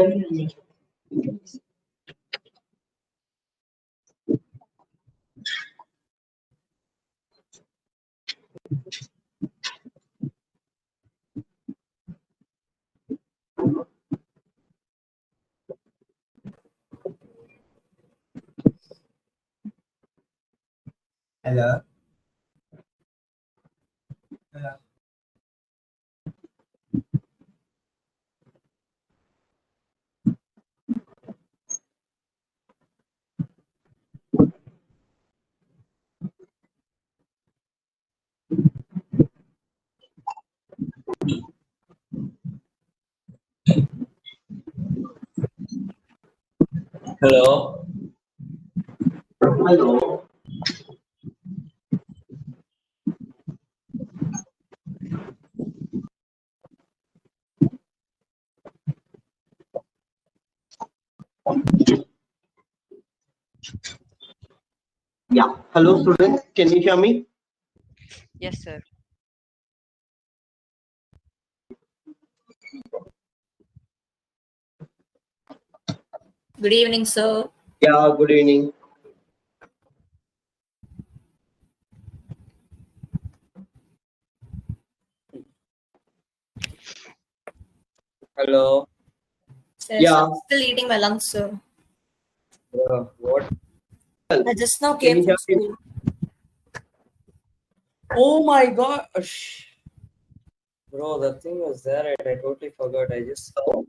Hello. Hello. Hello. Hello. Yeah. Hello, students. Can you hear me? Yes, sir. Good evening, sir. Yeah. Good evening. Hello. Sir, Yeah. I'm still eating my lunch, sir. What? I just now Can you came from hear me? school. Oh my gosh. Bro, the thing was there. I totally forgot. I just Hello,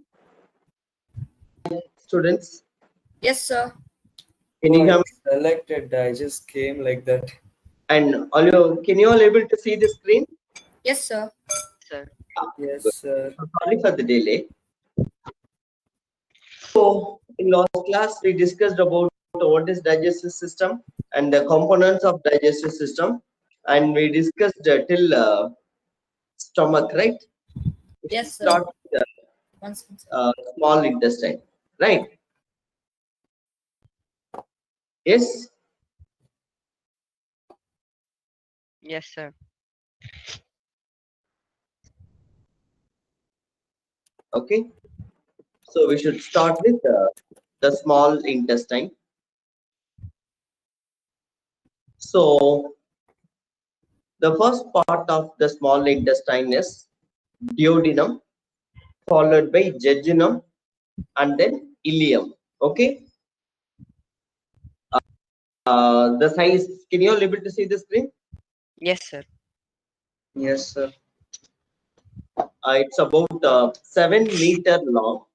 students. Yes, sir. Can you hear me? selected. I just came like that. And all you, can you all able to see the screen? Yes, sir. Sir. Yes, Good. sir. So sorry for the delay. So in last class we discussed about what is digestive system and the components of digestive system, and we discussed till stomach, right? Yes, sir. Start with the One second, sir. small intestine, right? Yes. Yes, sir. Okay. So we should start with the small intestine. So the first part of the small intestine is duodenum, followed by jejunum, and then ileum. Okay. The size. Can you all able to see the screen? Yes, sir. Yes, sir. It's about 7 meter long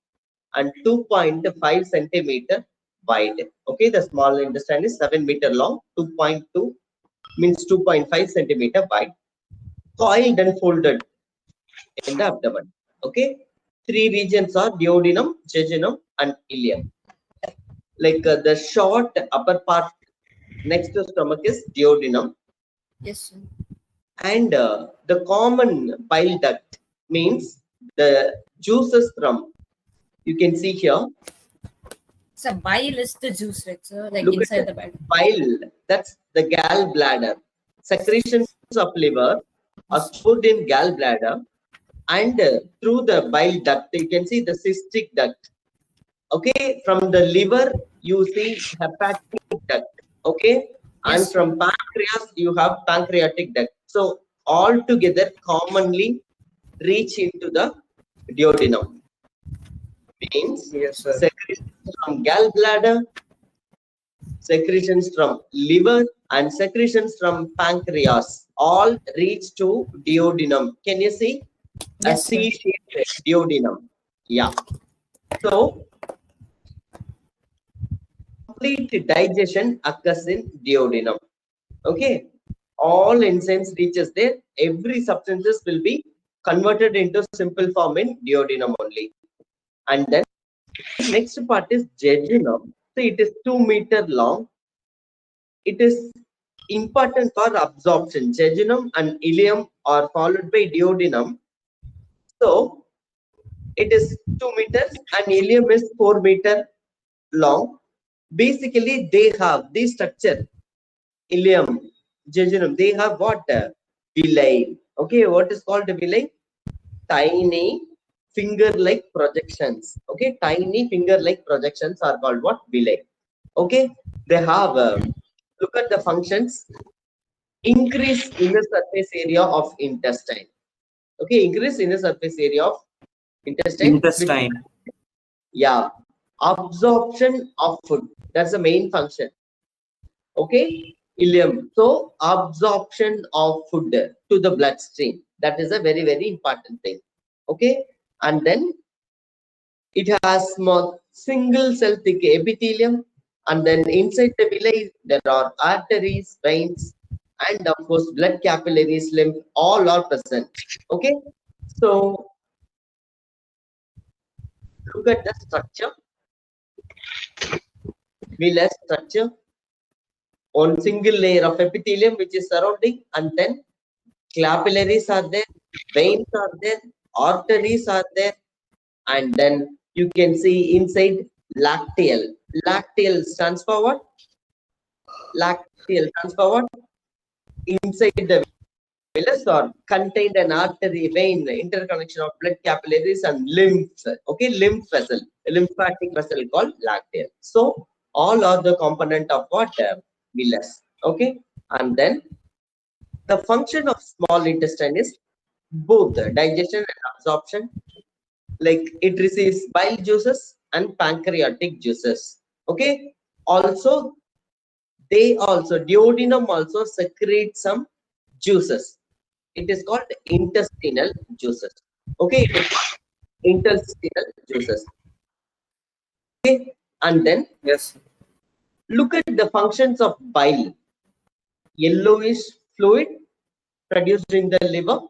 and 2.5 centimeter wide. Okay, the small intestine is 7 meter long, 2.2 means 2.5 centimeter wide, coiled and folded in the abdomen. Okay, three regions are duodenum, jejunum, and ileum. Like the short upper part next to stomach is duodenum, Yes, sir. and the common bile duct means the juices from. You can see here. So bile is the juice, right, sir? Like Look inside at the bile. bile. That's the gallbladder. Secretions of liver are stored in gallbladder, and through the bile duct, you can see the cystic duct. Okay, from the liver you see hepatic duct. Okay, and Yes, sir. from pancreas you have pancreatic duct. So all together commonly reach into the duodenum. Means Yes, sir. secretions from gallbladder, secretions from liver, and secretions from pancreas all reach to duodenum. Can you see a Yes, sir. C-shaped duodenum? Yeah. So complete digestion occurs in duodenum. Okay. All enzymes reaches there. Every substances will be converted into simple form in duodenum only. And then next part is jejunum. So it is 2 meter long. It is important for absorption. Jejunum and ileum are followed by duodenum. So it is 2 meters and ileum is 4 meter long. Basically, they have this structure. Ileum, jejunum, they have what? Villi. Okay, what is called villi? Tiny finger-like projections. Okay, tiny finger-like projections are called what? Villi. Okay, they have look at the functions. Increase inner surface area of intestine. Okay, increase inner surface area of intestine. Intestine. Yeah, absorption of food. That's the main function. Okay, ileum. So absorption of food to the bloodstream. That is a very, very important thing. Okay, and then it has small single cell thick epithelium, and then inside the villi there are arteries, veins, and of course blood capillaries, lymph, all are present. Okay, so look at the structure, villi structure, one single layer of epithelium which is surrounding, and then capillaries are there, veins are there, arteries are there, and then you can see inside lacteal. Lacteal stands for what? Lacteal stands for what? Inside the villus or contained an artery, vein, interconnection of blood capillaries and lymph. Okay, lymph vessel, lymphatic vessel called lacteal. So all are the component of what? Villus. Okay, and then the function of small intestine is both digestion and absorption. Like it receives bile juices and pancreatic juices. Okay, also they also duodenum also secrete some juices. It is called intestinal juices. Okay, it is called intestinal juices. Okay, and then Yes. look at the functions of bile. Yellowish fluid produced in the liver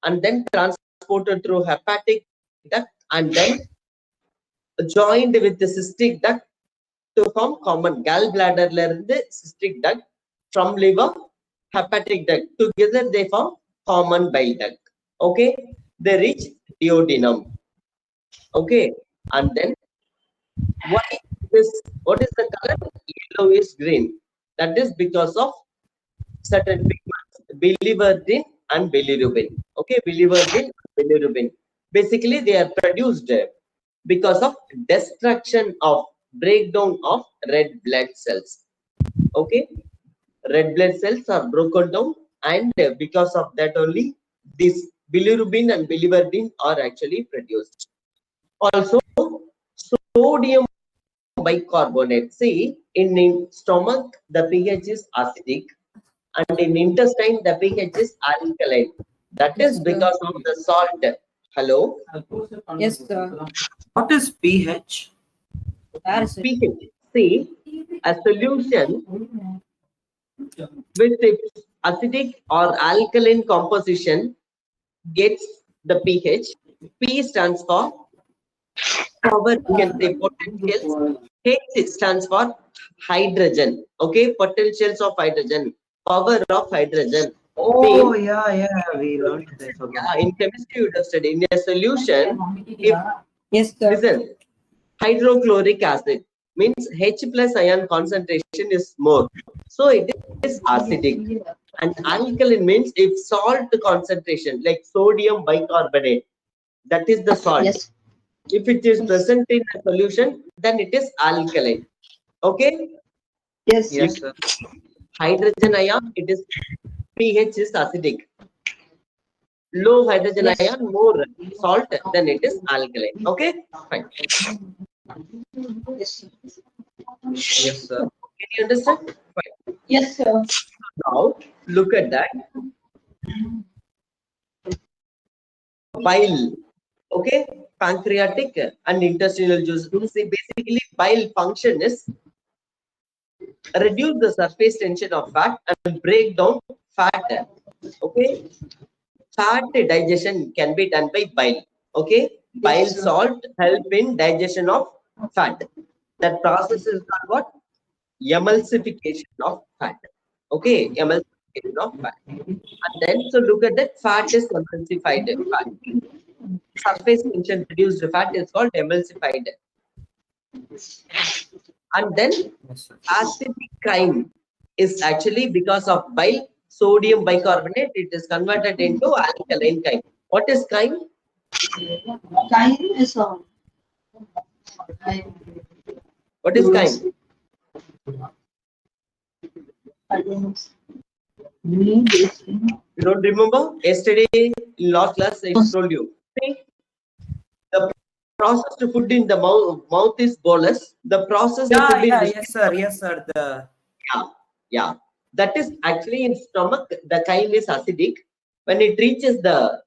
and then transported through hepatic duct and then joined with the cystic duct to form common gallbladder இருந்து cystic duct from liver hepatic duct together they form common bile duct. Okay, they reach duodenum. Okay, and then why this, what is the color? Yellowish green. That is because of certain pigments, biliverdin and bilirubin. Okay, biliverdin and bilirubin. Basically, they are produced because of destruction of breakdown of red blood cells. Okay, red blood cells are broken down, and because of that only this bilirubin and biliverdin are actually produced. Also, sodium bicarbonate. See, in stomach the pH is acidic, and in intestine the pH is alkaline. That is because of the salt. Hello. Yes, sir. What is pH? Where is it? pH. See, a solution with its acidic or alkaline composition gets the pH. P stands for power, you can say potentials. H stands for hydrogen. Okay, potentials of hydrogen, power of hydrogen. Oh, yeah, we learned this. Yeah, in chemistry you have studied in a solution. If Yes, sir. listen, hydrochloric acid means H plus ion concentration is more, so it is acidic. And alkaline means if salt concentration like sodium bicarbonate, that is the salt. Yes. If it is present in a solution, then it is alkaline. Okay, Yes. Yes, sir. hydrogen ion, it is pH is acidic. Low hydrogen Yes. ion, more salt, then it is alkaline. Okay, fine. Yes. Yes, sir. Can you understand? Fine. Yes, sir. Now look at that. Bile. Okay, pancreatic and intestinal juice. See, basically bile function is reduce the surface tension of fat and break down fat. Okay, fat digestion can be done by bile. Okay, bile sir. salt help in digestion of fat. That process is called what? Emulsification of fat. Okay, emulsification of fat. And then so look at that, fat is emulsified fat. Surface tension reduced fat is called emulsified. And then Yes, sir. acidic chyme is actually because of bile sodium bicarbonate, it is converted into alkaline chyme. What is chyme? Chyme is on. What is chyme? I don't know. You don't remember? Yesterday in last class I told you. See, the processed food in the mouth is bolus. The processed Yeah, food in yeah, the yes, sir. yeah. That is actually in stomach. The chyme is acidic. When it reaches the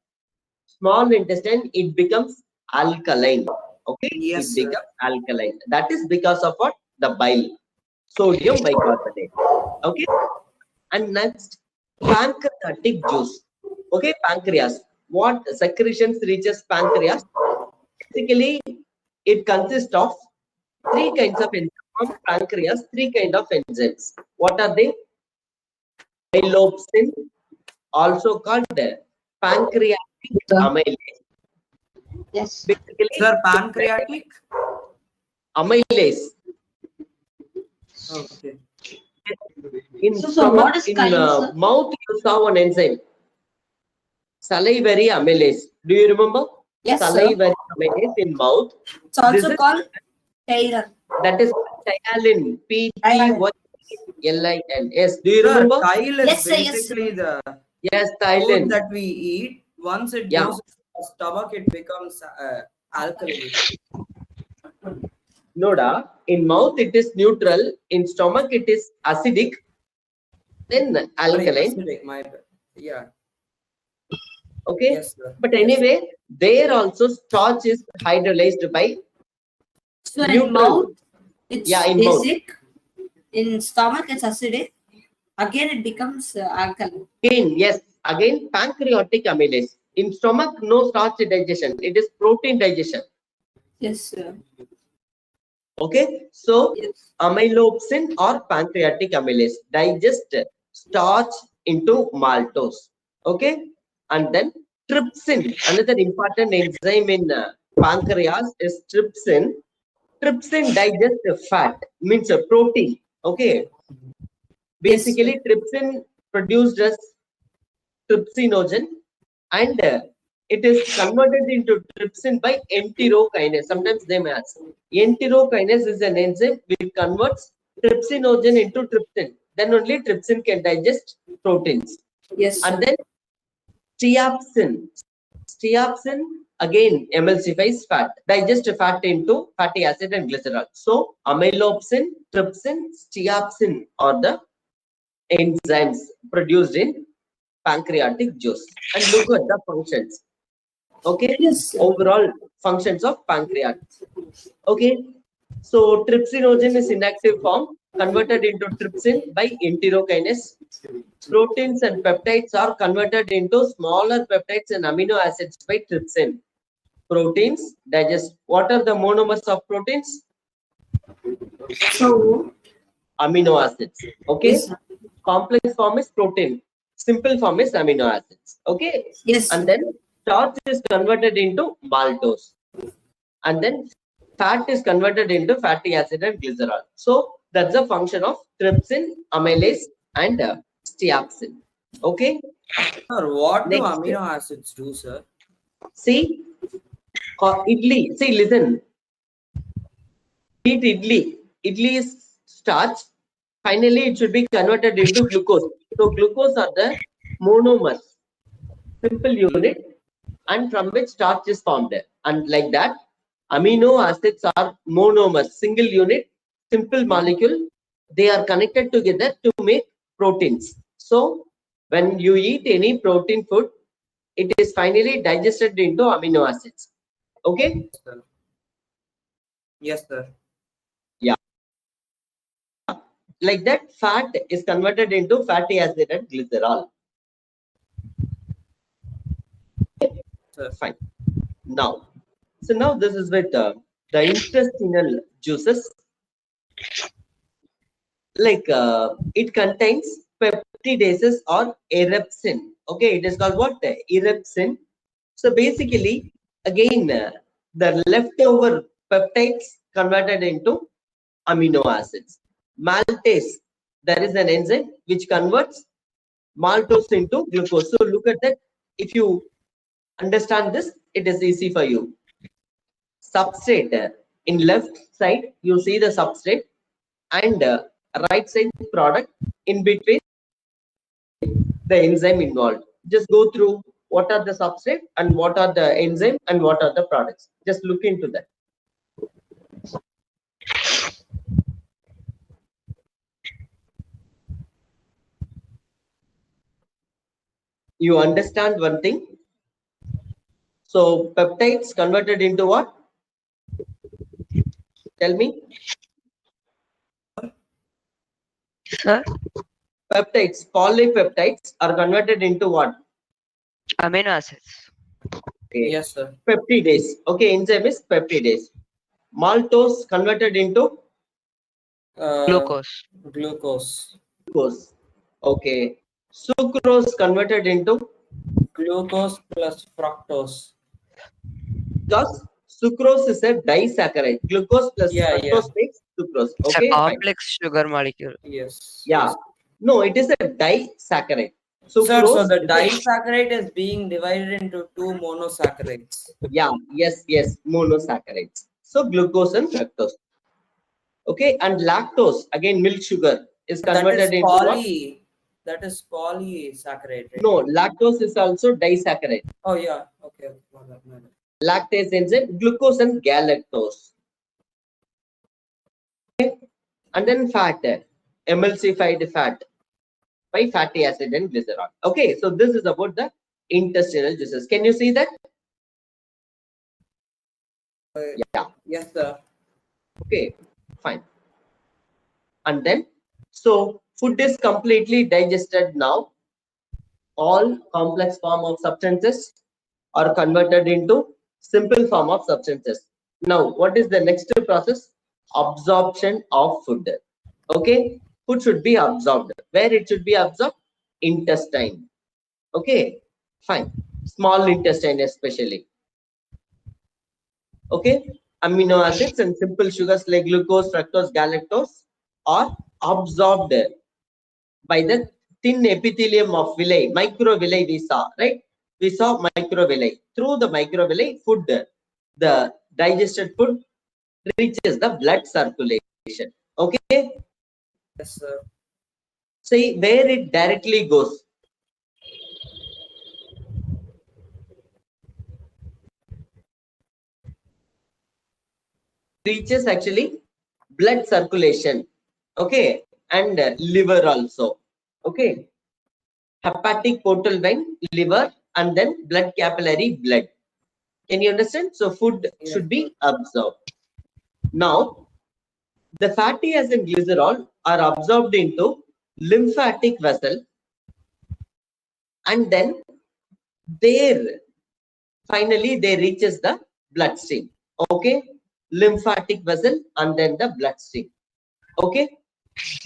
small intestine, it becomes alkaline. Okay, Yes, it sir. becomes alkaline. That is because of what? The bile, sodium bicarbonate. Okay, and next, pancreatic juice. Okay, pancreas. What secretions reaches pancreas? Basically, it consists of three kinds of enzymes from pancreas. Three kind of enzymes. What are they? Amylopsin, also called pancreatic amylase. Yes. Basically, Sir, pancreatic? amylase. Okay. In So stomach, what is in chyme, sir? mouth, you saw one enzyme, salivary amylase. Do you remember? Yes, sir. Salivary amylase in mouth. It's also This is called Taylor. that is Tyalin. P-T-Y-L-I-N. Yes. Do you Sir, remember? chyle is Yes, sir, yes, basically the Yes, food Tyalin. that we eat. Once it Yeah. goes into the stomach, it becomes alkaline. Noda. In mouth, it is neutral. In stomach, it is acidic. Then Sorry, alkaline. acidic, my bad. Yeah. Okay. Yes, sir. But anyway, there also starch is hydrolyzed by So in neutral. mouth, it's Yeah, in mouth. basic. In stomach, it's acidic. Again, it becomes alkaline. Again, yes, again pancreatic amylase. In stomach, no starch digestion. It is protein digestion. Yes, sir. Okay, so Yes. amylopsin or pancreatic amylase digest starch into maltose. Okay, and then trypsin, another important enzyme in pancreas is trypsin. Trypsin digests fat, means a protein. Okay, Yes, sir. basically trypsin produced as trypsinogen, and it is converted into trypsin by enterokinase. Sometimes they may ask. Enterokinase is an enzyme which converts trypsinogen into trypsin. Then only trypsin can digest proteins. Yes, sir. And then steapsin. Steapsin again emulsifies fat, digest fat into fatty acid and glycerol. So amylopsin, trypsin, steapsin are the enzymes produced in pancreatic juice. And look at the functions. Okay, Yes, sir. overall functions of pancreas. Okay, so trypsinogen is inactive form converted into trypsin by enterokinase. Proteins and peptides are converted into smaller peptides and amino acids by trypsin. Proteins digest. What are the monomers of proteins? So, Amino acids. Okay, yes, sir. complex form is protein. Simple form is amino acids. Okay, Yes, and sir. then starch is converted into maltose, and then fat is converted into fatty acid and glycerol. So that's the function of trypsin, amylase, and steapsin. Okay, Sir, what do next, amino acids do, sir? see, idli. See, listen, eat idli. Idli is starch. Finally, it should be converted into glucose. So glucose are the monomers, simple unit, and from which starch is formed. And like that, amino acids are monomers, single unit, simple molecule. They are connected together to make proteins. So when you eat any protein food, it is finally digested into amino acids. Okay? Sir. Yes, sir. Yeah. Like that, fat is converted into fatty acid and glycerol. Sir. Fine. Now, so now this is with the intestinal juices. Like it contains peptidases or erepsin. Okay, it is called what? Erepsin. So basically, again, the leftover peptides converted into amino acids. Maltase, there is an enzyme which converts maltose into glucose. So look at that. If you understand this, it is easy for you. Substrate. In left side, you see the substrate, and right side product. In between, the enzyme involved. Just go through what are the substrate and what are the enzyme and what are the products. Just look into that. You understand one thing? So peptides converted into what? Tell me. Sir, Peptides, polypeptides are converted into what? amino acids. Okay. Yes, sir. Peptidase. Okay, enzyme is peptidase. Maltose converted into Glucose. Glucose. glucose. Okay. Sucrose converted into, Glucose plus fructose. because sucrose is a disaccharide. Glucose plus Yeah, yeah. fructose makes sucrose. It's a Okay, fine. complex sugar molecule. Yes. Yeah. Yes. No, it is a disaccharide. Sir, so Sucrose the is a, disaccharide is being divided into two monosaccharides. yeah, yes, monosaccharides. So glucose and fructose. Okay, and lactose, again milk sugar, is That is converted into what? That is polysaccharide, right? No, lactose is also disaccharide. Oh yeah. Okay. My bad. Lactase enzyme, glucose and galactose. Okay, and then fat, emulsified fat by fatty acid and glycerol. Okay, so this is about the intestinal juices. Can you see that? Yeah. Yes, sir. Okay, fine. And then, so food is completely digested now. All complex form of substances are converted into simple form of substances. Now, what is the next process? Absorption of food. Okay, food should be absorbed. Where it should be absorbed? Intestine. Okay, fine. Small intestine especially. Okay, amino acids and simple sugars like glucose, fructose, galactose are absorbed by the thin epithelium of villi, microvilli we saw, right? We saw microvilli. Through the microvilli, food, the digested food reaches the blood circulation. Okay, Yes, sir. see where it directly goes. Reaches actually blood circulation. Okay, and liver also. Okay, hepatic portal vein, liver, and then blood capillary blood. Can you understand? So food Yes, should be absorbed. Now, the fatty acid glycerol are absorbed into lymphatic vessel, and then there finally they reaches the bloodstream. Okay, lymphatic vessel and then the bloodstream. Okay,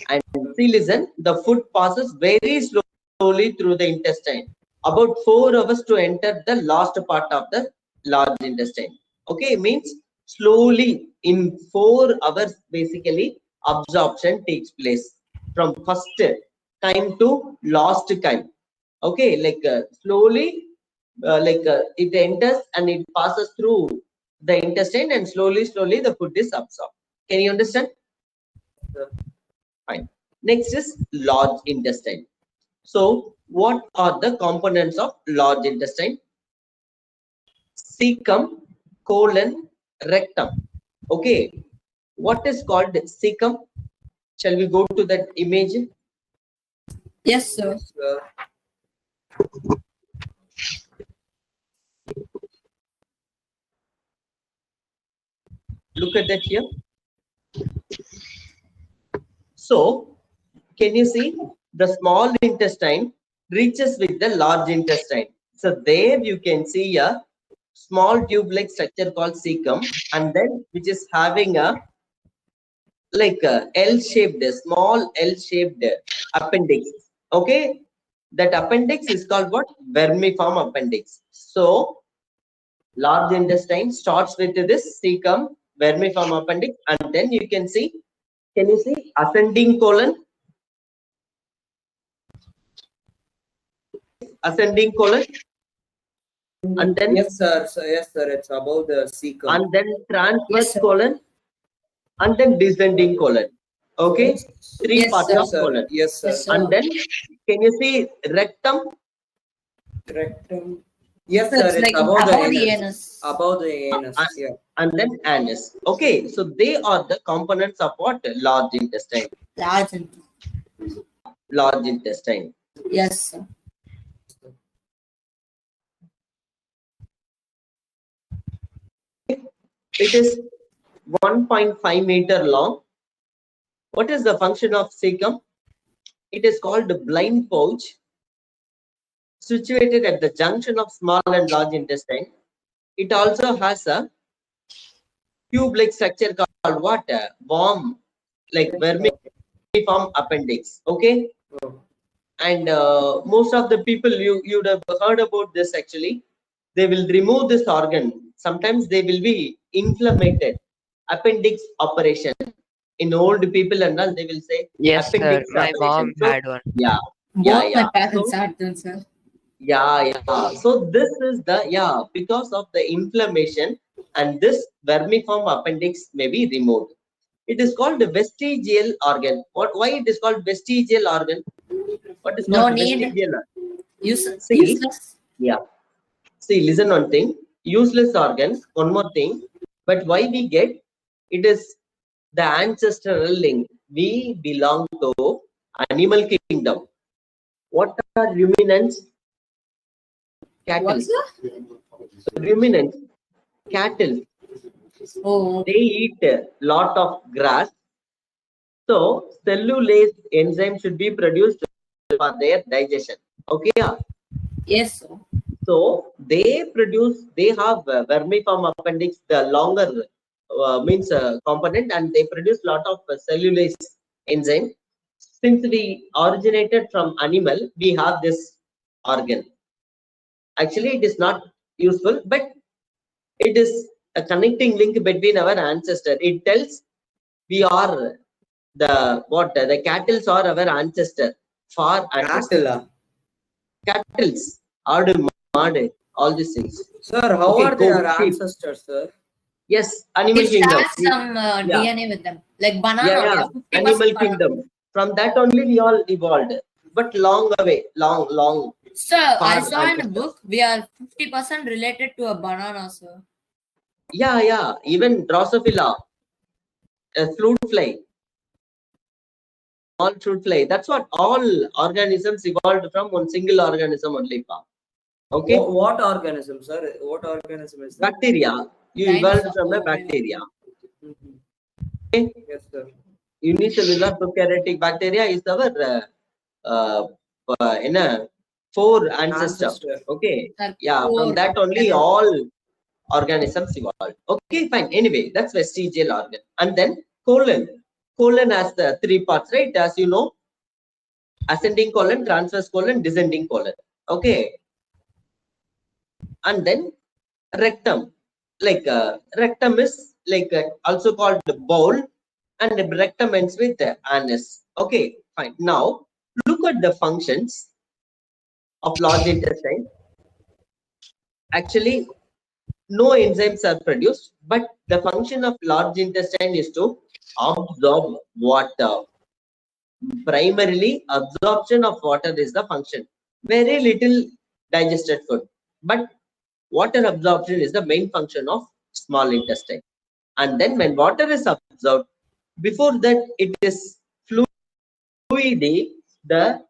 and see, listen, the food passes very slowly through the intestine, about 4 hours to enter the last part of the large intestine. Okay, means slowly in 4 hours basically absorption takes place from first time to last time. Okay, like slowly, it enters and it passes through the intestine, and slowly the food is absorbed. Can you understand? sir. Fine. Next is large intestine. So what are the components of large intestine? Cecum, colon, rectum. Okay. What is called cecum? Shall we go to that image? Yes, sir. Yes, sir. Look at that here. So can you see the small intestine reaches with the large intestine? So there you can see a small tube-like structure called cecum, and then which is having a like a L-shaped, small L-shaped appendix. Okay, that appendix is called what? Vermiform appendix. So large intestine starts with this cecum, vermiform appendix, and then you can see. Can you see ascending colon? Ascending colon. and then Yes, sir. So, yes, sir. It's above the cecum. and then transverse Yes, sir. colon, and then descending colon. Okay, three Yes, parts sir. of Yes, sir. colon. Yes, sir. Yes, sir. And then can you see rectum? Rectum. Yes, So sir. it's It's like above the above the anus. anus. Above the anus. Uh, Yeah. And then anus. Okay, so they are the components of what? Large intestine. Large and Large intestine. yes, sir. It is 1.5 meter long. What is the function of cecum? It is called the blind pouch, situated at the junction of small and large intestine. It also has a tube-like structure called what? Worm, like vermiform appendix. Okay, Oh. and most of the people you'd have heard about this. Actually, they will remove this organ. Sometimes they will be inflamed. Appendix operation in old people and all, they will say Yes, sir. appendix My operation. mom So had one. yeah, Both my yeah. parents So had them, sir. yeah. So this is the because of the inflammation, and this vermiform appendix may be removed. It is called the vestigial organ. Why it is called vestigial organ? What is No called need. vestigial? See, Useless. yeah. See, listen one thing. Useless organ. One more thing. But why we get it is the ancestral link. We belong to animal kingdom. What are ruminants? Cattle. What's that? Ruminants, cattle. Oh, They eat a lot of grass. So cellulase enzyme should be produced for their digestion. Okay. yes, sir. So they have vermiform appendix, the longer means component, and they produce lot of cellulase enzyme. Since we originated from animal, we have this organ. Actually, it is not useful, but it is a connecting link between our ancestor. It tells we are the cattle are our ancestor, far ancestor. Cattle. Cattles, aadu, maadu, all these things. Sir, how Okay, are goat, their sheep. ancestors, sir? Yes, animal It kingdom. has some Yeah, DNA with them. Like banana, we yeah. have 50% Animal banana. kingdom. From that only we all evolved, but long away, long, Sir, I far saw in a ancestors. book we are 50% related to a banana, sir. Yeah. Even Drosophila, a fruit fly, all fruit fly. That's what all organisms evolved from one single organism only. Pa. Okay, What organism, sir? What organism is that? bacteria. You evolved Dinosaur. from a Oh, yeah. bacteria. Mhm. Okay, Yes, sir. unicellular prokaryotic bacteria is our uh, in a four ancestor. Ancestor. Okay, Sir, yeah, from poor that only banana. all organisms evolved. Okay, fine. Anyway, that's vestigial organ. And then colon. Colon has the three parts, right? As you know, ascending colon, transverse colon, descending colon. Okay, and then rectum. Like rectum is like also called the bowl, and the rectum ends with the anus. Okay, fine. Now look at the functions of large intestine. Actually, no enzymes are produced, but the function of large intestine is to absorb water. Primarily, absorption of water is the function. Very little digested food, but water absorption is the main function of small intestine. And then when water is absorbed, before that it is fluidy. The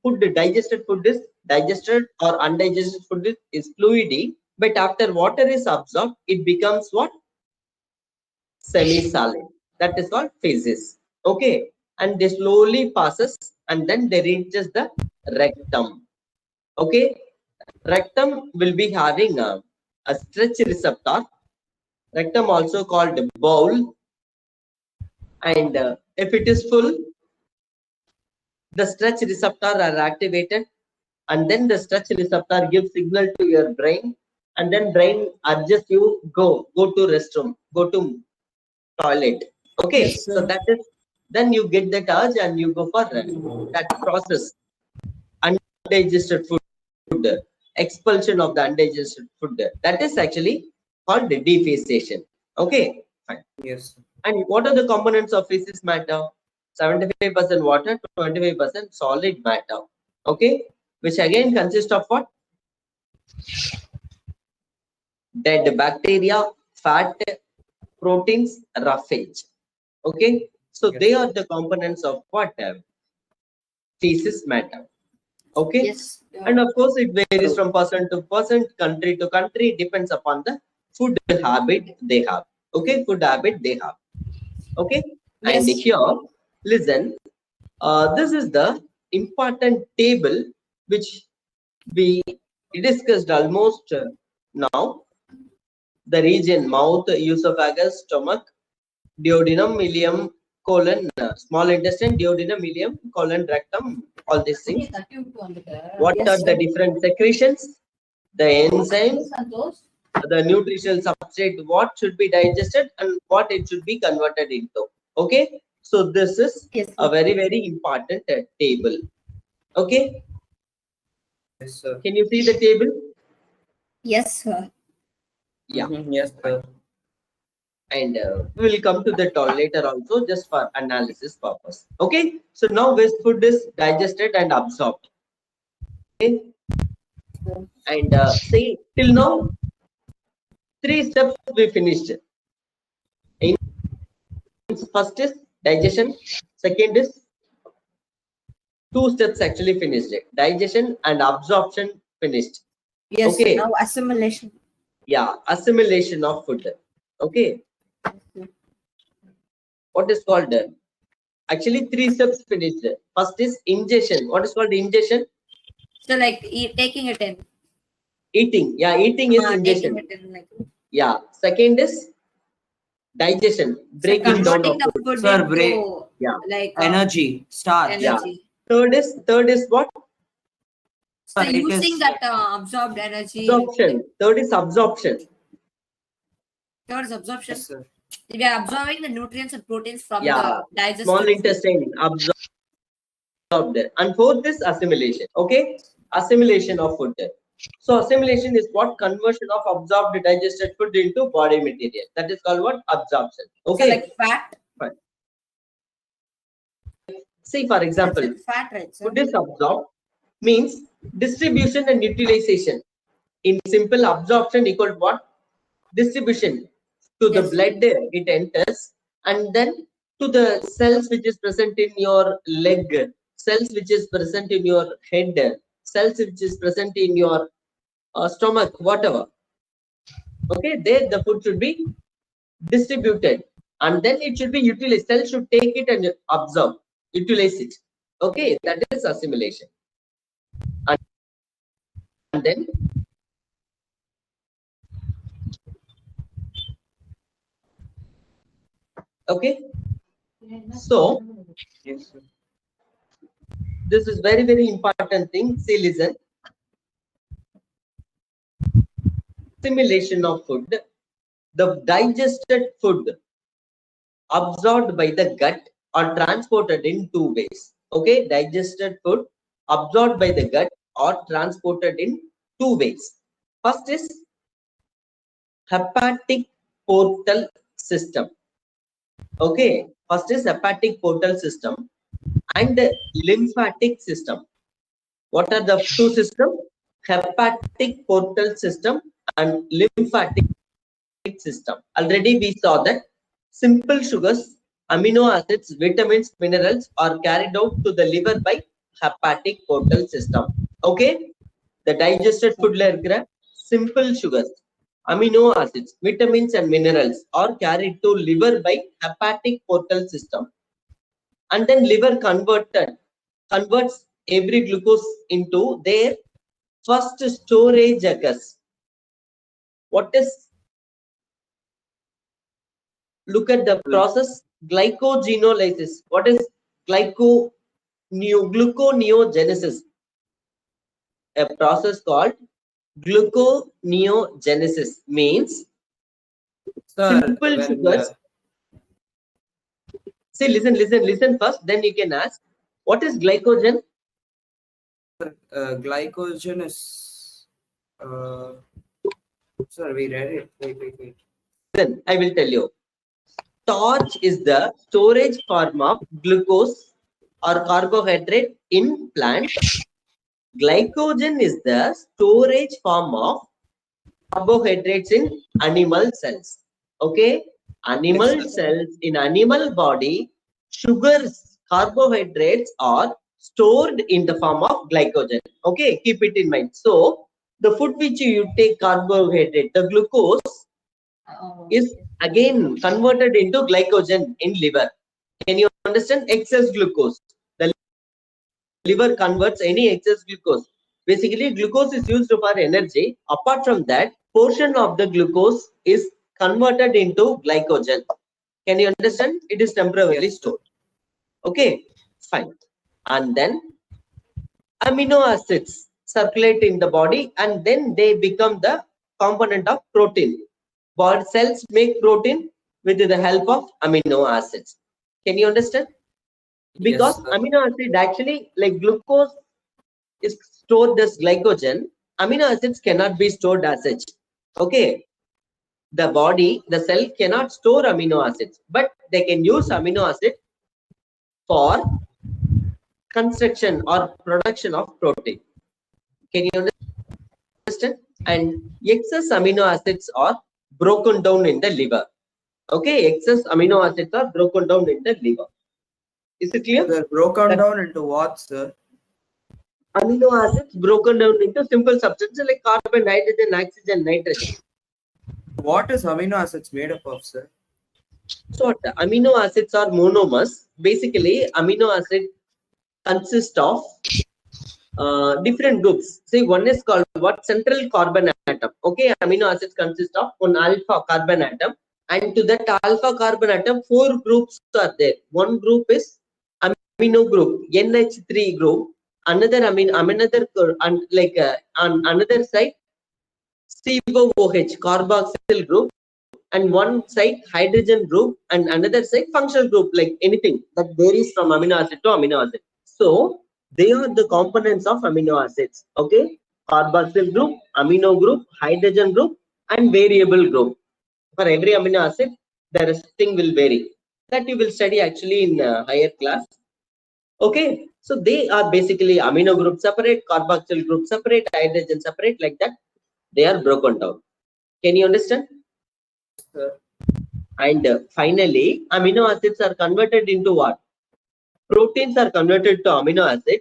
food, digested food is digested, or undigested food is fluidy. But after water is absorbed, it becomes what? Semi-solid. That is called phases. Okay, and they slowly passes, and then they reaches the rectum. Okay, rectum will be having a stretch receptor. Rectum also called bowl, and if it is full, the stretch receptor are activated, and then the stretch receptor gives signal to your brain, and then brain adjusts you, go to restroom, go to toilet. Okay, Yes, so sir. that is, then you get that urge and you go for that process. Undigested food expulsion of the undigested food. That is actually called defecation. Okay, fine. Yes. And what are the components of feces matter? 75% water, 25% solid matter. Okay, which again consists of what? Dead bacteria, fat, proteins, roughage. Okay, so Yes. they are the components of what? Feces matter. Okay, Yes. and of course it varies from person to person, country to country, depends upon the food habit they have. Okay, food habit they have. Okay, and Yes. here, listen, this is the important table which we discussed almost now. The region mouth, esophagus, stomach, duodenum, ileum, colon, small intestine, duodenum, ileum, colon, rectum, all these things. What Yes, are the sir. different secretions, the enzymes, the nutritional substrate, what should be digested and what it should be converted into. Okay, so this is Yes, a sir. very important table. Okay, Yes, sir. can you see the table? Yes, sir. Yeah, Yes, sir. and we will come to that later also, just for analysis purpose. Okay, so now waste food is digested and absorbed. Okay, and see, till now 3 steps we finished. First is digestion, second is 2 steps actually finished, digestion and absorption finished. Yes, sir. Okay, Now assimilation. yeah, assimilation of food. Okay, what is called actually 3 steps finished. First is ingestion. What is called ingestion? So like taking it in. Eating. Yeah, eating is Taking ingestion. it in, like, Yeah, second is digestion, so breaking down converting of the food. food Sir, into break. Yeah, like Energy. Starch. yeah. energy. Third is what? So Sir, it using is that absorbed energy. Absorption. Third is absorption. Third is absorption. yes, sir. We are absorbing the nutrients and proteins from Yeah, the digested small food. intestine absorbed. And fourth is assimilation. Okay, assimilation of food. So assimilation is what? Conversion of absorbed digested food into body material. That is called what? Absorption. So Okay. like fat. Fine. See, for That's example, like fat, right, sir? food is absorbed means distribution and utilization. In simple, absorption equal what? Distribution. To the Yes. blood it enters, and then to the cells which is present in your leg, cells which is present in your head, cells which is present in your stomach, whatever. Okay, there the food should be distributed, and then it should be utilized. Cells should take it and absorb, utilize it. Okay, that is assimilation. And then okay, so Yes, sir. this is very important thing. See, listen. Assimilation of food. The digested food absorbed by the gut or transported in 2 ways. Okay, digested food absorbed by the gut or transported in 2 ways. First is hepatic portal system. Okay, first is hepatic portal system and lymphatic system. What are the two systems? Hepatic portal system and lymphatic system. Already we saw that simple sugars, amino acids, vitamins, minerals are carried out to the liver by hepatic portal system. Okay, the digested food la irukra simple sugars, amino acids, vitamins and minerals are carried to liver by hepatic portal system, and then liver converts every glucose into their first storage occurs. What is, look at the process, glycogenolysis. What is gluconeogenesis? A process called gluconeogenesis means Sir, simple when sugars. See, listen first, then you can ask, what is glycogen? glycogen is Sir, we read it. Wait. Then I will tell you. Starch is the storage form of glucose or carbohydrate in plant. Glycogen is the storage form of carbohydrates in animal cells. Okay, animal Yes, sir. cells in animal body, sugars, carbohydrates are stored in the form of glycogen. Okay, keep it in mind. So the food which you take carbohydrate, the glucose is again converted into glycogen in liver. Can you understand? Excess glucose. The liver converts any excess glucose. Basically, glucose is used for energy. Apart from that, portion of the glucose is converted into glycogen. Can you understand? It is temporarily Yes, sir. stored. Okay, fine. And then amino acids circulate in the body and then they become the component of protein. Body cells make protein with the help of amino acids. Can you understand? Because Yes, sir. amino acid actually, like glucose is stored as glycogen, amino acids cannot be stored as such. Okay, the body, the cell cannot store amino acids, but they can use amino acid for construction or production of protein. Can you understand? And excess amino acids are broken down in the liver. Okay, excess amino acids are broken down in the liver. Is it clear? They're broken That down into what, sir? amino acids broken down into simple substances like carbon, hydrogen, oxygen, nitrogen. What is amino acids made up of, sir? So the amino acids are monomers. Basically, amino acid consists of different groups. See, one is called what? Central carbon atom. Okay, amino acids consist of one alpha carbon atom, and to that alpha carbon atom, four groups are there. One group is amino group, NH3 group. Another on another side, COOH, carboxyl group, and one side hydrogen group and another side functional group, like anything that varies from amino acid to amino acid. So they are the components of amino acids. Okay, carboxyl group, amino group, hydrogen group, and variable group. For every amino acid, the thing will vary. That you will study actually in higher class. Okay, so they are basically amino group separate, carboxyl group separate, hydrogen separate, like that. They are broken down. Can you understand? Sir. And finally, amino acids are converted into what? Proteins are converted to amino acid.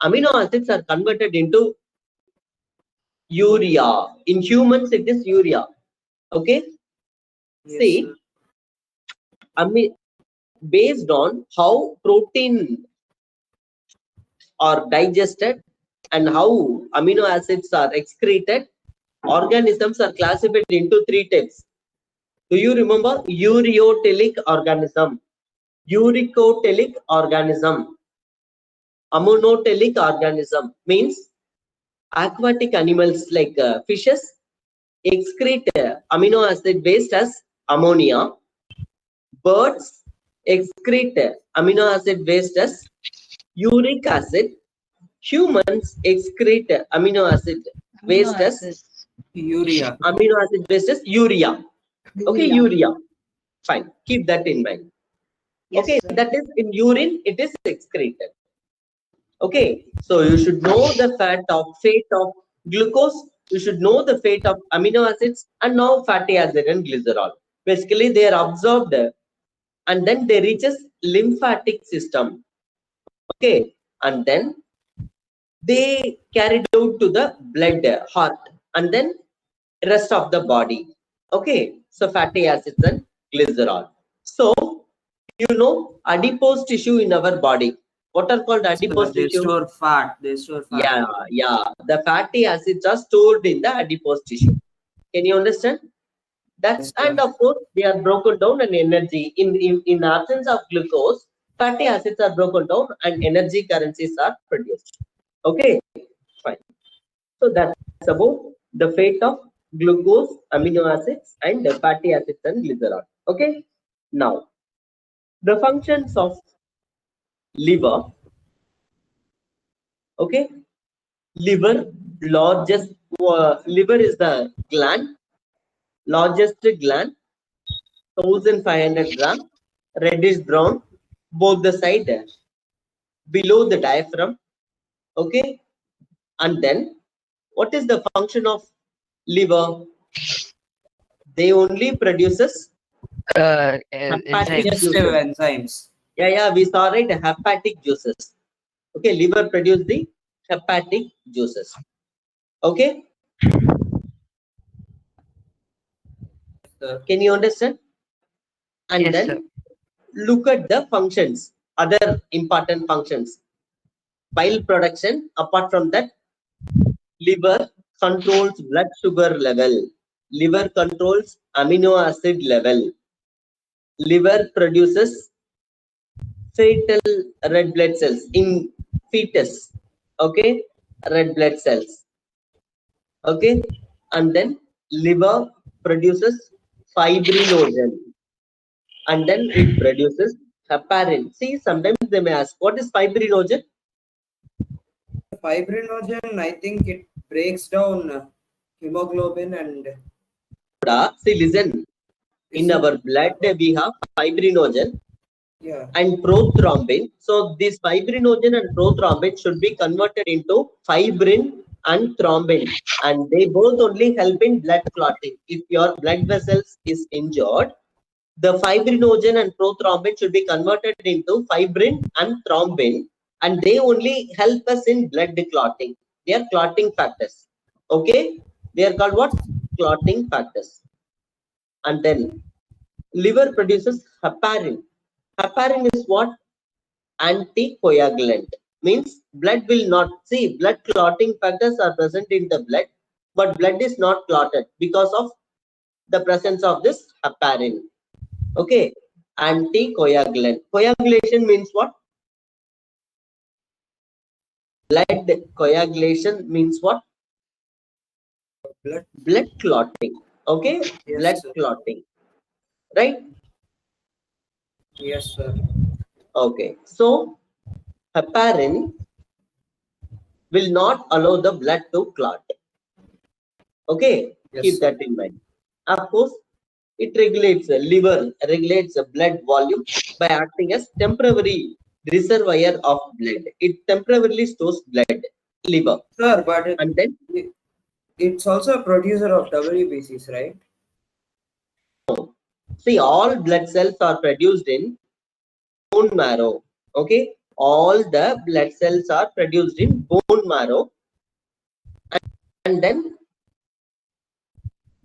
Amino acids are converted into urea. In humans, it is urea. Okay. Yes, See, based on how protein are digested and how amino acids are excreted, organisms are classified into three types. Do you remember? Ureotelic organism, uricotelic organism, ammonotelic organism. Means aquatic animals like fishes excrete amino acid based as ammonia. Birds excrete amino acid based as uric acid. Humans excrete amino acid based as urea. urea. Okay, urea. Fine. Keep that in mind. Yes, Okay, sir. that is in urine, it is excreted. Okay, so you should know the fate of glucose. You should know the fate of amino acids and now fatty acid and glycerol. Basically, they are absorbed and then they reaches lymphatic system. Okay, and then they carried out to the blood, heart, and then rest of the body. Okay, so fatty acids and glycerol. So you know adipose tissue in our body. What are called adipose They tissue? store fat. They store fat. Yeah. The fatty acids are stored in the adipose tissue. Can you understand? That's Yes, and sir. of course they are broken down and energy in absence of glucose, fatty acids are broken down and energy currencies are produced. Okay, fine. So that's about the fate of glucose, amino acids, and fatty acids and glycerol. Okay. Now the functions of liver. Okay, liver, largest liver is the gland, largest gland, 1500 gram, reddish brown, both the side below the diaphragm. Okay, and then what is the function of liver? They only produces hepatic Enzymes. Digestive juices. enzymes. Yeah, we saw right, hepatic juices. Okay, liver produce the hepatic juices. Okay, Sir. can you understand? And Yes, then sir. look at the functions, other important functions. Bile production. Apart from that, liver controls blood sugar level. Liver controls amino acid level. Liver produces fetal red blood cells in fetus. Okay, red blood cells. Okay, and then liver produces fibrinogen, and then it produces heparin. See, sometimes they may ask, what is fibrinogen? Fibrinogen, I think it breaks down hemoglobin and See, listen. In is it? our blood, we have fibrinogen Yeah. and prothrombin. So, this fibrinogen and prothrombin should be converted into fibrin and thrombin, and they both only help in blood clotting. If your blood vessels is injured, the fibrinogen and prothrombin should be converted into fibrin and thrombin, and they only help us in blood clotting. They are clotting factors. Okay, they are called what? Clotting factors. And then liver produces heparin. Heparin is what? Anticoagulant. Means blood will not, see, blood clotting factors are present in the blood, but blood is not clotted because of the presence of this heparin. Okay, anticoagulant. Coagulation means what? Blood coagulation means what? Blood. Blood clotting. Okay, Yes, blood sir. clotting. Right? Yes, sir. Okay, so heparin will not allow the blood to clot. Okay, Yes, keep sir. that in mind. Of course, it regulates the liver, regulates the blood volume by acting as temporary reservoir of blood. It temporarily stores blood, liver, Sir, but and then it's also a producer of WBCs, right? see, all blood cells are produced in bone marrow. Okay, all the blood cells are produced in bone marrow, and then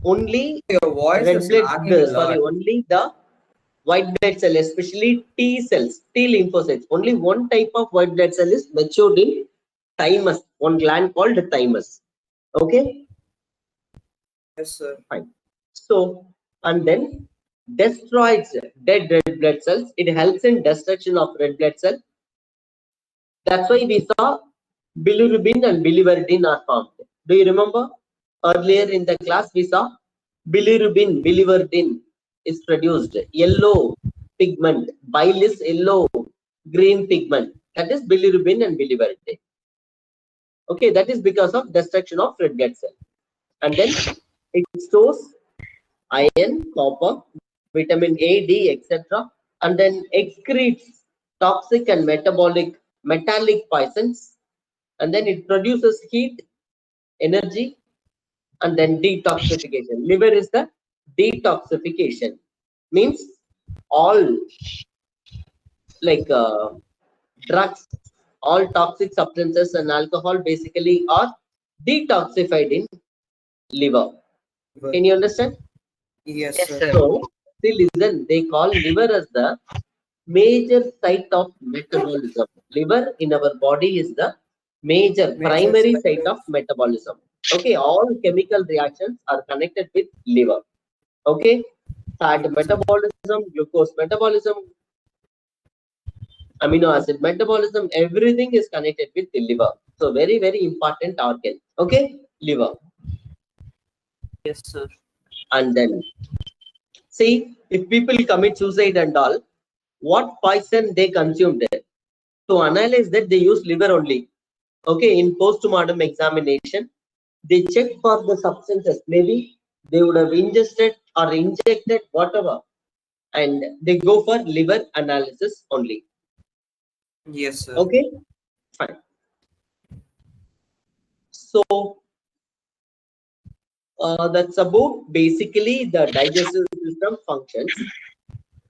only Your voice red is lagging a blood, sorry, lot. only the white blood cell, especially T cells, T lymphocytes. Only one type of white blood cell is matured in thymus, one gland called thymus. Okay, Yes, sir. fine. So, and then destroys dead red blood cells. It helps in destruction of red blood cell. That's why we saw bilirubin and biliverdin are formed. Do you remember? Earlier in the class, we saw bilirubin, biliverdin is produced. Yellow pigment, bile is yellow, green pigment. That is bilirubin and biliverdin. Okay, that is because of destruction of red blood cell. And then it stores iron, copper, vitamin A, D, etc. And then excretes toxic and metallic poisons. And then it produces heat, energy, and then detoxification. Liver is the detoxification. Means all like drugs, all toxic substances and alcohol basically are detoxified in liver. Can you understand? Yes, Yes, sir. sir. So, see, listen, they call liver as the major site of metabolism. Liver in our body is the major Major primary site site. of metabolism. Okay, all chemical reactions are connected with liver. Okay, fat metabolism, glucose metabolism, amino acid metabolism, everything is connected with the liver. So very, very important organ. Okay, liver. Yes, sir. And then see, if people commit suicide and all, what poison they consumed there. To analyze that, they use liver only. Okay, in post-mortem examination, They check for the substances. Maybe they would have ingested or injected whatever, and they go for liver analysis only. Yes, sir. Okay, fine. So that's about basically the digestive system functions.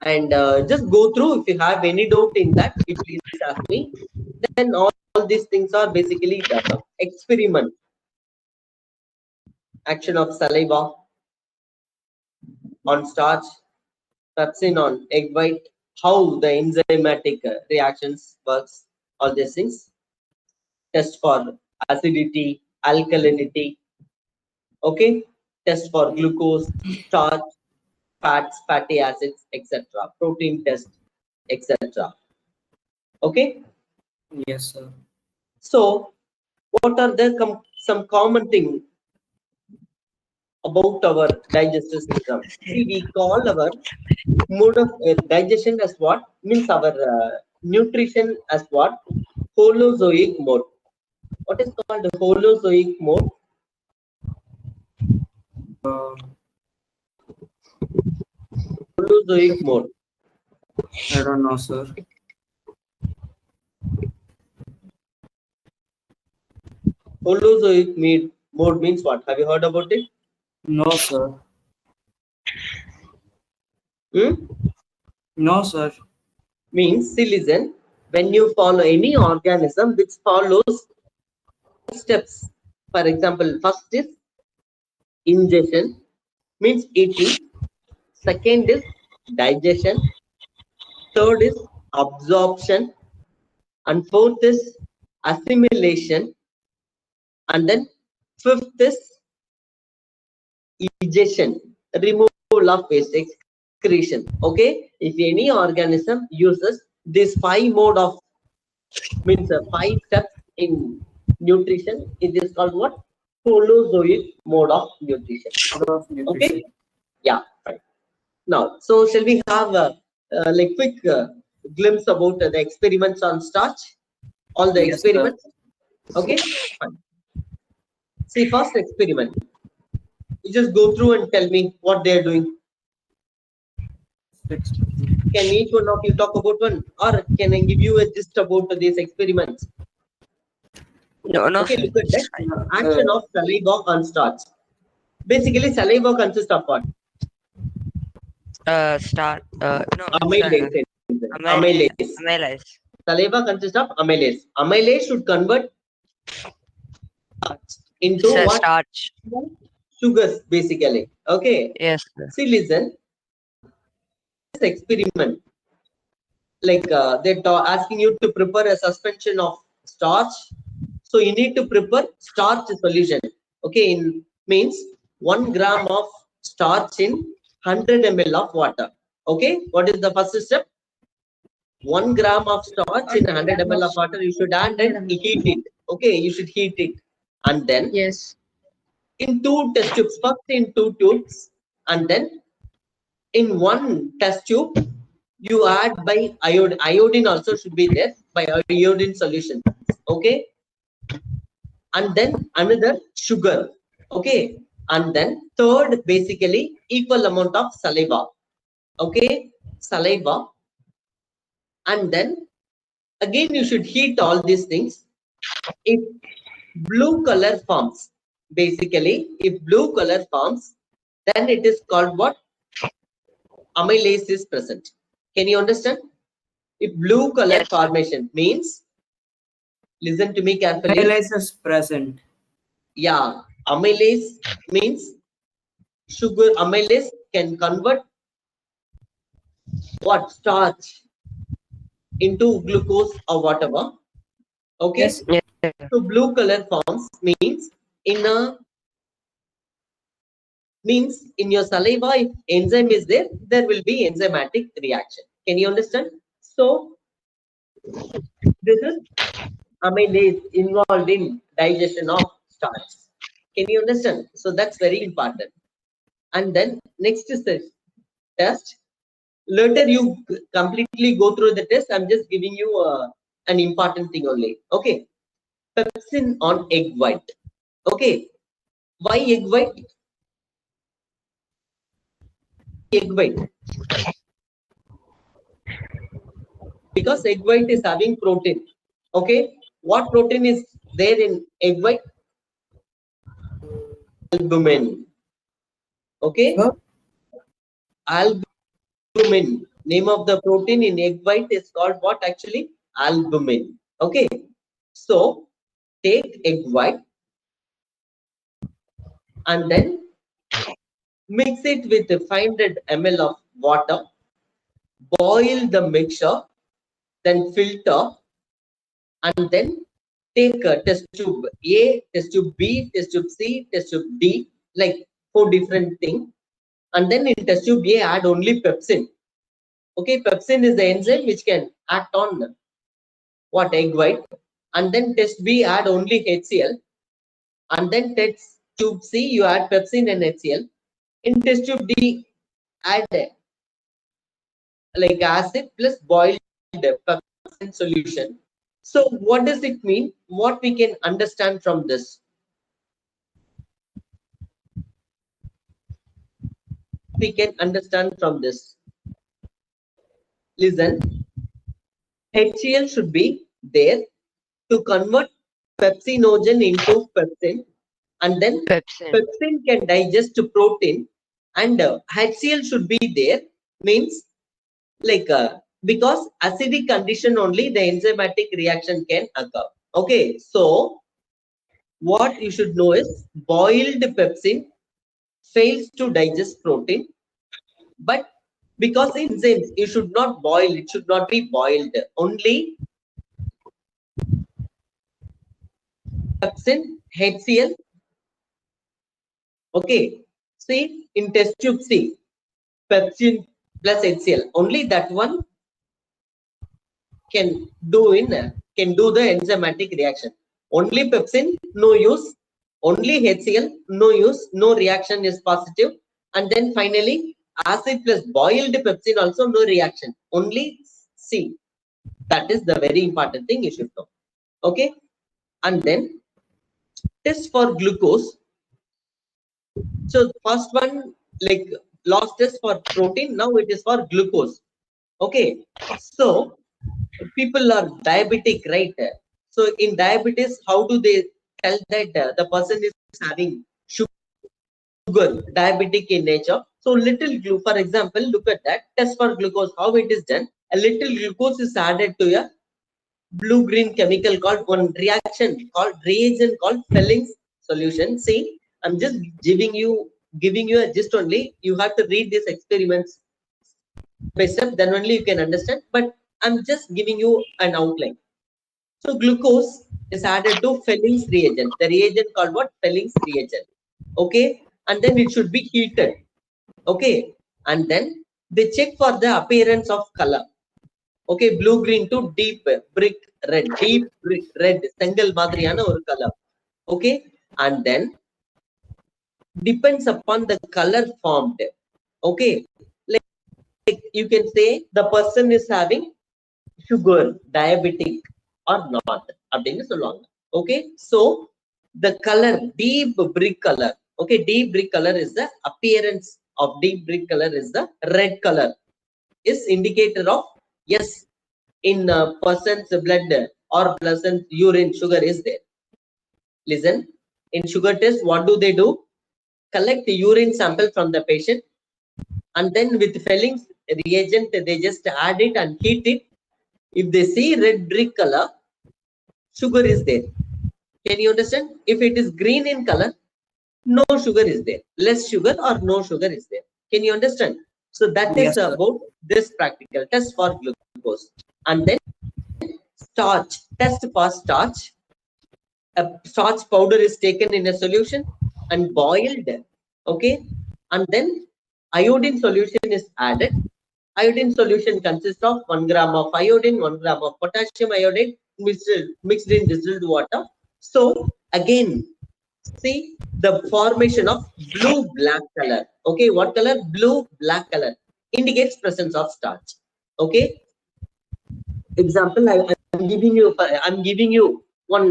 And just go through. If you have any doubt in that, you please ask me. Then all these things are basically the experiment. Action of saliva on starch, pepsin on egg white, how the enzymatic reactions works, all these things. Test for acidity, alkalinity, okay? Test for glucose, starch, fats, fatty acids, etc. Protein test, etc. Okay? Yes, sir. So, what are the some common thing about our digestive system? See, we call our mode of digestion as what? Means our nutrition as what? Holozoic mode. What is called the holozoic mode? Uh, Holozoic mode. I don't know, sir. Holozoic mode means what? Have you heard about it? No, sir. Hmm? No, sir. Means, see, listen, when you follow any organism which follows steps, for example, first is ingestion, means eating. Second is digestion. Third is absorption. And fourth is assimilation. And then fifth is egestion, removal of waste, excretion. Okay, if any organism uses this five mode of means five steps in nutrition, it is called what? Holozoic mode of nutrition. Mode of nutrition. Okay, yeah, right. Now, so shall we have a like quick glimpse about the experiments on starch? All the Yes, sir. experiments. Okay, fine. See, first experiment. You just go through and tell me what they are doing. Can each one of you talk about one, or can I give you a gist about these experiments? No, Okay, sir. look at that. Action of saliva on starch. Basically, saliva consists of what? Start. No. Amylase. Amylase. Amylase. Amylase. Saliva consists of amylase. Amylase should convert into It's a what? starch. Sugars, basically. Okay. Yes, sir. See, listen. This experiment, like they're asking you to prepare a suspension of starch. So you need to prepare starch solution. Okay, in means 1 gram of starch in 100 ml of water. Okay, what is the first step? 1 gram of starch in 100 ml of water. You should add and heat it. Okay, you should heat it, and then Yes. in 2 test tubes. First in 2 tubes, and then in 1 test tube you add by iodine. Iodine also should be there by iodine solution. Okay, and then another sugar. Okay, and then third basically equal amount of saliva. Okay, saliva, and then again you should heat all these things. If blue color forms, basically if blue color forms, then it is called what? Amylase is present. Can you understand? If blue color Yes, sir. formation means, listen to me carefully. Amylase is present. Yeah, amylase means sugar. Amylase can convert what? Starch into glucose or whatever. Okay. Yes. Yes, sir. So blue color forms means in a means in your saliva, if enzyme is there, there will be enzymatic reaction. Can you understand? So this is amylase involved in digestion of starch. Can you understand? So that's very important. And then next is the test. Later you completely go through the test. I'm just giving you an important thing only. Okay, pepsin on egg white. Okay, Why egg white? Egg white. Because egg white is having protein. Okay. What protein is there in egg white? Albumin. Okay. Huh? Albumin. Name of the protein in egg white is called what actually? Albumin. Okay. So take egg white and then mix it with 500 ml of water. Boil the mixture, then filter, and then take a test tube A, test tube B, test tube C, test tube D, like 4 different things. And then in test tube A, add only pepsin. Okay, pepsin is the enzyme which can act on what? Egg white. And then test B, add only HCl. And then test tube C, you add pepsin and HCl. In test tube D, add like acid plus boiled pepsin solution. So what does it mean? What we can understand from this? We can understand from this. Listen, HCl should be there to convert pepsinogen into pepsin, and then Pepsin. pepsin can digest to protein, and HCl should be there, means like because acidic condition only the enzymatic reaction can occur. Okay, so what you should know is boiled pepsin fails to digest protein, but because enzymes you should not boil, it should not be boiled, only pepsin, HCl. Okay, see in test tube C, pepsin plus HCl, only that one can do the enzymatic reaction. Only pepsin, no use. Only HCl, no use. No reaction is positive. And then finally, acid plus boiled pepsin also no reaction. Only C. That is the very important thing you should know. Okay. And then test for glucose. So first one, like last test for protein. Now it is for glucose. Okay. So people are diabetic, right? So in diabetes, how do they tell that the person is having sugar, diabetic in nature? So little for example, look at that test for glucose, how it is done. A little glucose is added to a blue-green chemical called one reagent called Felling's solution. See, I'm just giving you a gist only. You have to read these experiments by step, then only you can understand. But I'm just giving you an outline. So glucose is added to Felling's reagent. The reagent called what? Felling's reagent. Okay, and then it should be heated. Okay, and then they check for the appearance of color. Okay, blue green to deep brick red, deep brick red, செங்கல் மாதிரியான ஒரு color. Okay, and then depends upon the color formed. Okay, like you can say the person is having sugar, diabetic or not அப்படின்னு சொல்லுவாங்க. Okay, so the color, deep brick color. Okay, deep brick color is the appearance of deep brick color is the red color, is indicator of yes, in a person's blood or person's urine sugar is there. Listen, in sugar test what do they do? Collect the urine sample from the patient, and then with Felling's reagent they just add it and heat it. If they see red brick color, sugar is there. Can you understand? If it is green in color, no sugar is there. Less sugar or no sugar is there. Can you understand? So that is Yes, sir. about this practical test for glucose. And then starch, test for starch. A starch powder is taken in a solution and boiled. Okay, and then iodine solution is added. Iodine solution consists of 1 gram of iodine, 1 gram of potassium iodide mixed in distilled water. So again, see the formation of blue black color. Okay, what color? Blue black color indicates presence of starch. Okay, example, I'm giving you one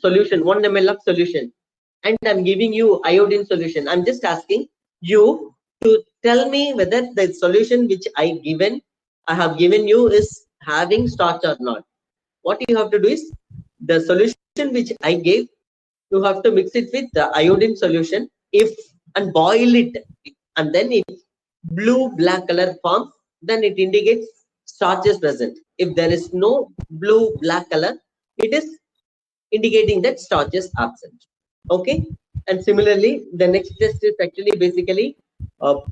solution, 1 ml of solution, and I'm giving you iodine solution. I'm just asking you to tell me whether the solution which I have given you is having starch or not. What you have to do is the solution which I gave, you have to mix it with the iodine solution and boil it, and then if blue black color forms, then it indicates starch is present. If there is no blue black color, it is indicating that starch is absent. Okay, and similarly the next test is actually basically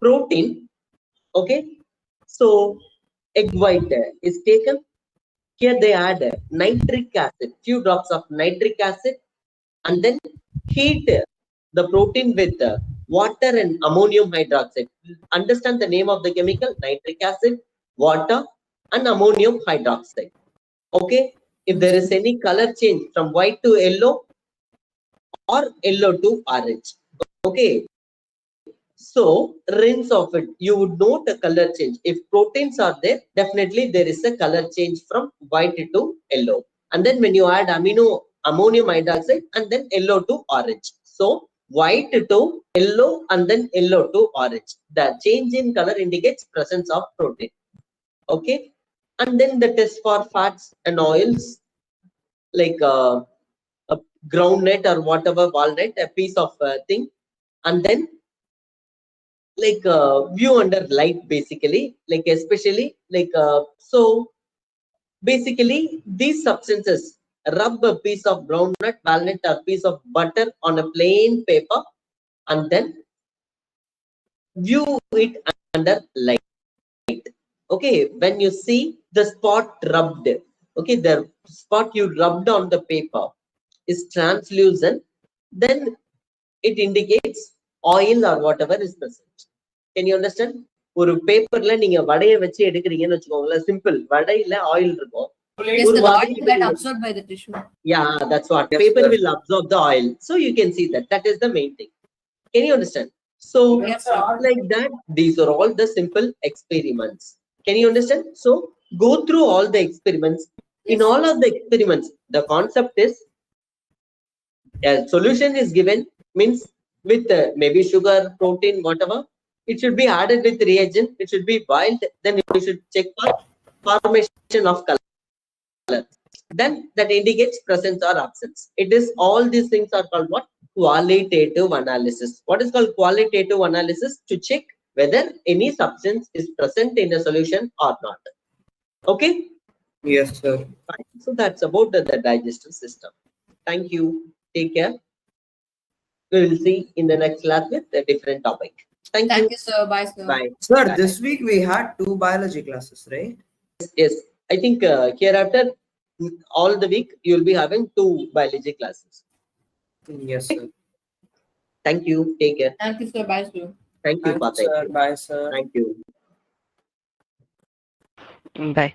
protein. Okay, so egg white is taken. Here they add nitric acid, few drops of nitric acid, and then heat the protein with water and ammonium hydroxide. Understand the name of the chemical: nitric acid, water, and ammonium hydroxide. Okay, if there is any color change from white to yellow or yellow to orange, okay, so rinse off it. You would note a color change. If proteins are there, definitely there is a color change from white to yellow. And then when you add ammonium hydroxide, and then yellow to orange. So white to yellow and then yellow to orange. The change in color indicates presence of protein. Okay. And then the test for fats and oils, like a groundnut or whatever, walnut, a piece of thing, and then like view under light, basically, like especially like so basically these substances, rub a piece of groundnut, walnut, or piece of butter on a plain paper, and then view it under light. Okay, when you see the spot rubbed, okay, the spot you rubbed on the paper is translucent, then it indicates oil or whatever is present. Can you understand? ஒரு பேப்பர்ல நீங்க வடைய வச்சு எடுக்கிறீங்கன்னு வச்சுக்கோங்களேன், simple வடையில oil இருக்கும். Yes, the oil will get absorbed by the tissue. Yeah, that's what. Yes, Paper sir. will absorb the oil. So you can see that. That is the main thing. Can you understand? So Yes, sir. like that, these are all the simple experiments. Can you understand? So go through all the experiments. In Yes. all of the experiments, the concept is a solution is given, means with maybe sugar, protein, whatever. It should be added with reagent. It should be boiled. Then you should check for formation of color. Then that indicates presence or absence. It is all these things are called what? Qualitative analysis. What is called qualitative analysis? To check whether any substance is present in a solution or not. Okay. Yes, sir. Fine. So that's about the digestive system. Thank you. Take care. We will see in the next class with a different topic. Thank you. Thank you, sir. Bye, sir. Bye. Sir, Bye. this week we had 2 biology classes, right? Yes, I think hereafter all the week you will be having 2 biology classes. Yes, sir. Thank you. Take care. Thank you, sir. Bye, sir. Thank you, Thanks, Pathak. sir. Bye, sir. Thank you. Bye.